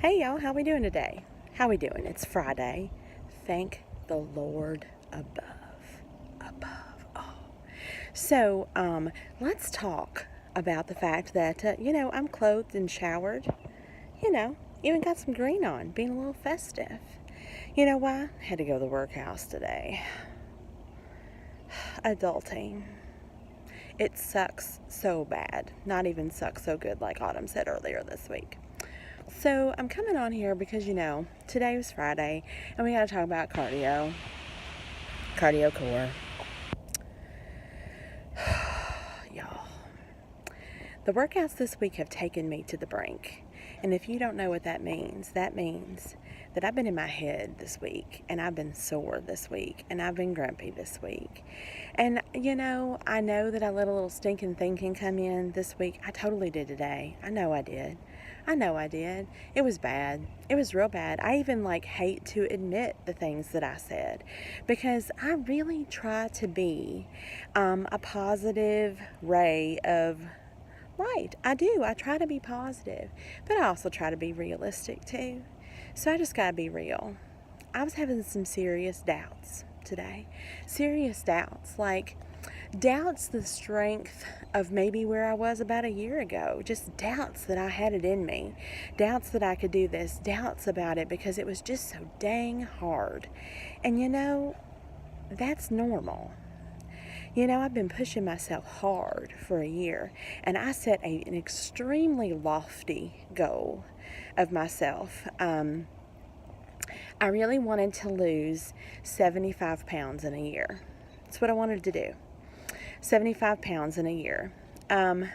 Hey y'all, how we doing today? How we doing? It's Friday. Thank the Lord above. Above. Oh. So, let's talk about the fact that, I'm clothed and showered. Even got some green on, being a little festive. You know why? Had to go to the workhouse today. Adulting. It sucks so bad. Not even sucks so good like Autumn said earlier this week. So I'm coming on here because, today was Friday and we got to talk about cardio core. Y'all, the workouts this week have taken me to the brink. And if you don't know what that means that I've been in my head this week, and I've been sore this week, and I've been grumpy this week. And, I know that I let a little stinking thinking come in this week. I totally did today. I know I did. It was bad. It was real bad. I even hate to admit the things that I said because I really try to be a positive ray of light. I do. I try to be positive, but I also try to be realistic too. So I just gotta be real. I was having some serious doubts today. Serious doubts, doubts the strength of maybe where I was about a year ago. Just doubts that I had it in me. Doubts that I could do this. Doubts about it because it was just so dang hard. And that's normal. I've been pushing myself hard for a year, and I set an extremely lofty goal of myself. I really wanted to lose 75 pounds in a year. That's what I wanted to do. 75 pounds in a year. I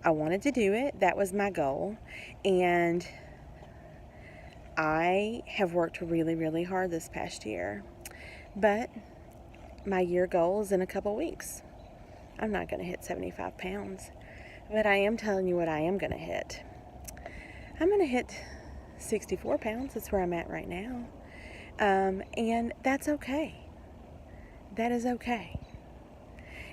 wanted to do it. That was my goal. And I have worked really, really hard this past year. But my year goal is in a couple weeks. I'm not going to hit 75 pounds. But I am telling you what I am going to hit. I'm going to hit 64 pounds. That's where I'm at right now. And that's okay. That is okay.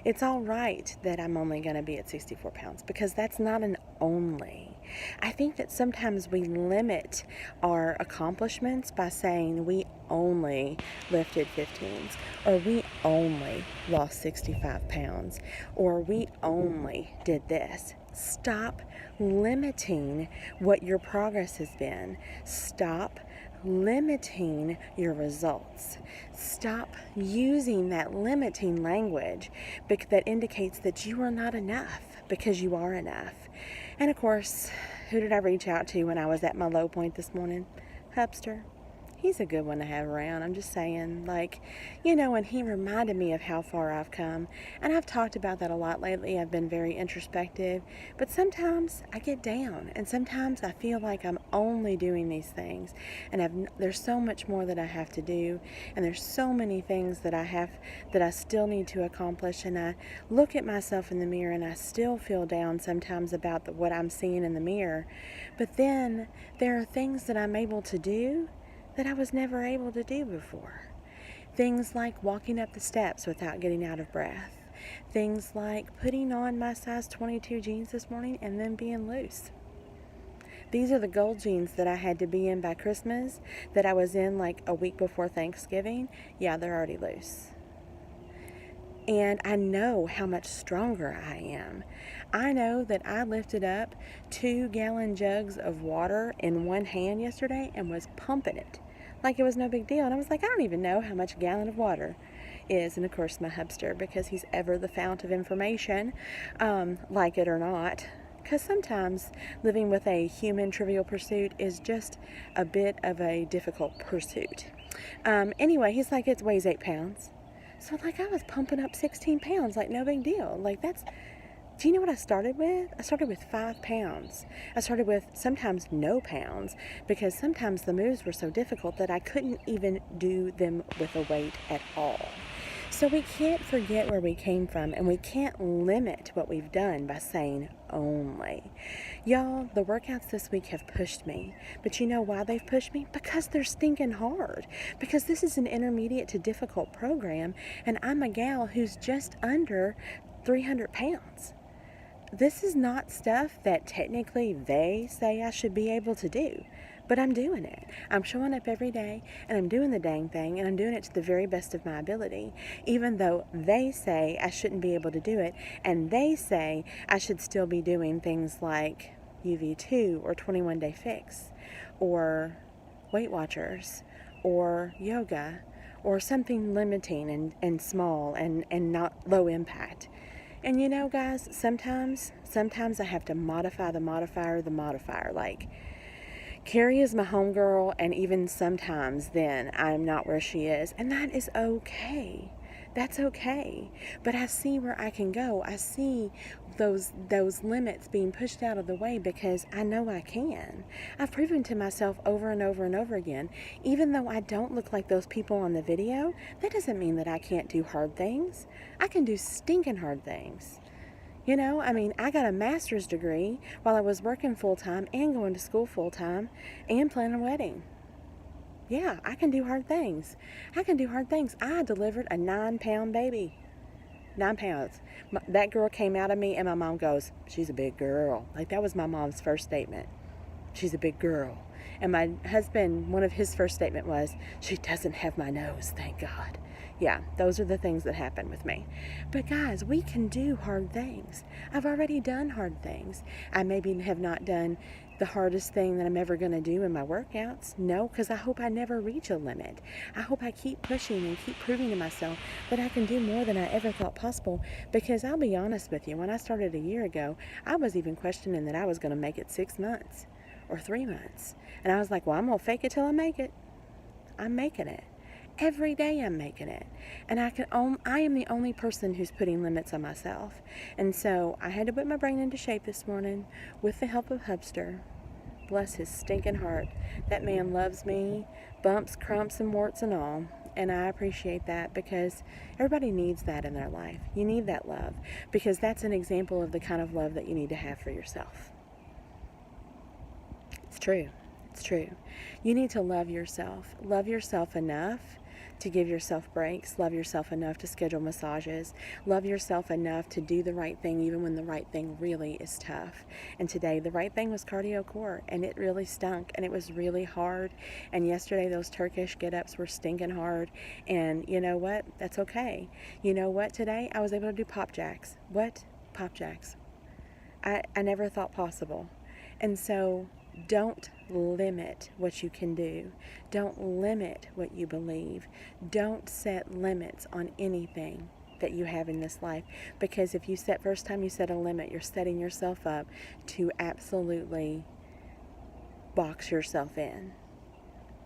It's all right that I'm only going to be at 64 pounds because that's not an only. I think that sometimes we limit our accomplishments by saying we only lifted 15s, or we only lost 65 pounds, or we only did this. Stop limiting what your progress has been. Stop limiting your results. Stop using that limiting language that indicates that you are not enough, because you are enough. And of course, who did I reach out to when I was at my low point this morning? Hubster. He's a good one to have around. I'm just saying, and he reminded me of how far I've come. And I've talked about that a lot lately. I've been very introspective. But sometimes I get down. And sometimes I feel like I'm only doing these things. And there's so much more that I have to do. And there's so many things that I still need to accomplish. And I look at myself in the mirror and I still feel down sometimes about what I'm seeing in the mirror. But then there are things that I'm able to do that I was never able to do before. Things like walking up the steps without getting out of breath. Things like putting on my size 22 jeans this morning and then being loose. These are the gold jeans that I had to be in by Christmas, that I was in a week before Thanksgiving. Yeah, they're already loose. And I know how much stronger I am. I know that I lifted up 2-gallon jugs of water in one hand yesterday and was pumping it like it was no big deal. And I was like, I don't even know how much a gallon of water is. And of course, my Hubster, because he's ever the fount of information, like it or not. Because sometimes living with a human trivial pursuit is just a bit of a difficult pursuit. Anyway, he's like, it weighs 8 pounds. So, I was pumping up 16 pounds, no big deal. Do you know what I started with? I started with 5 pounds. I started with sometimes no pounds, because sometimes the moves were so difficult that I couldn't even do them with a weight at all. So we can't forget where we came from, and we can't limit what we've done by saying only. Y'all, the workouts this week have pushed me. But you know why they've pushed me? Because they're stinking hard. Because this is an intermediate to difficult program, and I'm a gal who's just under 300 pounds. This is not stuff that technically they say I should be able to do. But I'm doing it. I'm showing up every day and I'm doing the dang thing, and I'm doing it to the very best of my ability, even though they say I shouldn't be able to do it, and they say I should still be doing things like UV2 or 21-day fix or Weight Watchers or yoga or something limiting and small and not low impact. And you know, guys, sometimes I have to modify the modifier. Like, Carrie is my homegirl, and even sometimes then I'm not where she is, and that is okay. That's okay. But I see where I can go. I see those limits being pushed out of the way because I know I can. I've proven to myself over and over and over again, even though I don't look like those people on the video, that doesn't mean that I can't do hard things. I can do stinking hard things. You know, I mean, I got a master's degree while I was working full-time and going to school full-time and planning a wedding. Yeah, I can do hard things. I can do hard things. I delivered a 9-pound baby. 9 pounds. That girl came out of me, and my mom goes, she's a big girl. Like, that was my mom's first statement. She's a big girl. And my husband, one of his first statement was, she doesn't have my nose, thank God. Yeah, those are the things that happen with me. But guys, we can do hard things. I've already done hard things. I maybe have not done the hardest thing that I'm ever going to do in my workouts. No, because I hope I never reach a limit. I hope I keep pushing and keep proving to myself that I can do more than I ever thought possible. Because I'll be honest with you, when I started a year ago, I was even questioning that I was going to make it 6 months or 3 months. And I was like, well, I'm going to fake it till I make it. I'm making it. Every day I'm making it. And I am the only person who's putting limits on myself. And so I had to put my brain into shape this morning with the help of Hubster. Bless his stinking heart. That man loves me, bumps, crumps, and warts and all. And I appreciate that because everybody needs that in their life. You need that love because that's an example of the kind of love that you need to have for yourself. It's true. It's true. You need to love yourself. Love yourself enough to give yourself breaks. Love yourself enough to schedule massages. Love yourself enough to do the right thing even when the right thing really is tough. And today the right thing was cardio core, and it really stunk, and it was really hard. And yesterday those Turkish get-ups were stinking hard. And you know what? That's okay. You know what? Today I was able to do pop jacks. What? Pop jacks. I never thought possible. And so don't limit what you can do. Don't limit what you believe. Don't set limits on anything that you have in this life, because if you first time you set a limit, you're setting yourself up to absolutely box yourself in.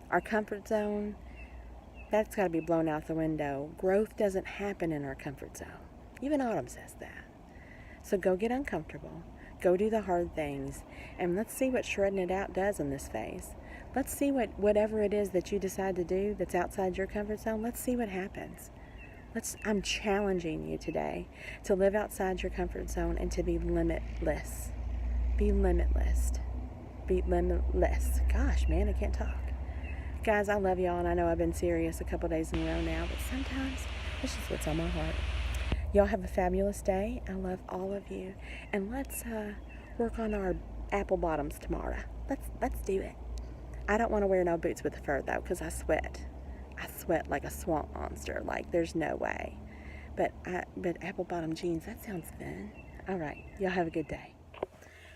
Our comfort zone, that's got to be blown out the window. Growth doesn't happen in our comfort zone. Even Autumn says that. So go get uncomfortable. Go do the hard things, and let's see what shredding it out does in this phase. Let's see whatever it is that you decide to do that's outside your comfort zone, let's see what happens. I'm challenging you today to live outside your comfort zone and to be limitless. Be limitless. Be limitless. Gosh, man, I can't talk. Guys, I love y'all, and I know I've been serious a couple days in a row now, but sometimes it's just what's on my heart. Y'all have a fabulous day. I love all of you. And let's work on our apple bottoms tomorrow. Let's do it. I don't want to wear no boots with the fur, though, because I sweat. I sweat like a swamp monster. Like, there's no way. But apple bottom jeans, that sounds fun. All right. Y'all have a good day.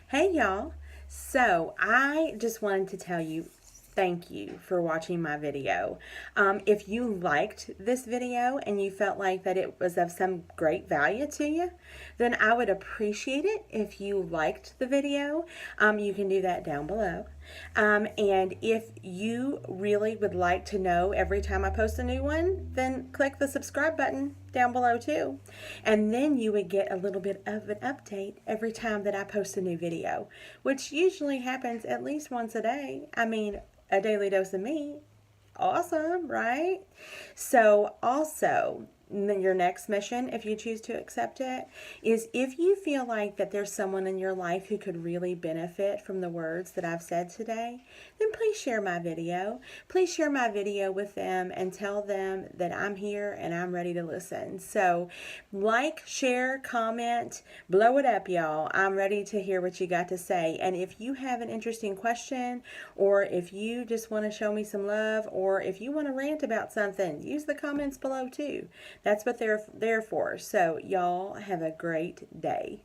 Hey, y'all. So, I just wanted to tell you, thank you for watching my video. If you liked this video and you felt like that it was of some great value to you, then I would appreciate it if you liked the video. You can do that down below. And if you really would like to know every time I post a new one, then click the subscribe button down below too. And then you would get a little bit of an update every time that I post a new video, which usually happens at least once a day. I mean, a daily dose of me. Awesome, right? So also, your next mission, if you choose to accept it, is if you feel like that there's someone in your life who could really benefit from the words that I've said today, then please share my video. Please share my video with them and tell them that I'm here and I'm ready to listen. So like, share, comment, blow it up, y'all. I'm ready to hear what you got to say. And if you have an interesting question, or if you just want to show me some love, or if you want to rant about something, use the comments below too. That's what they're there for. So y'all have a great day.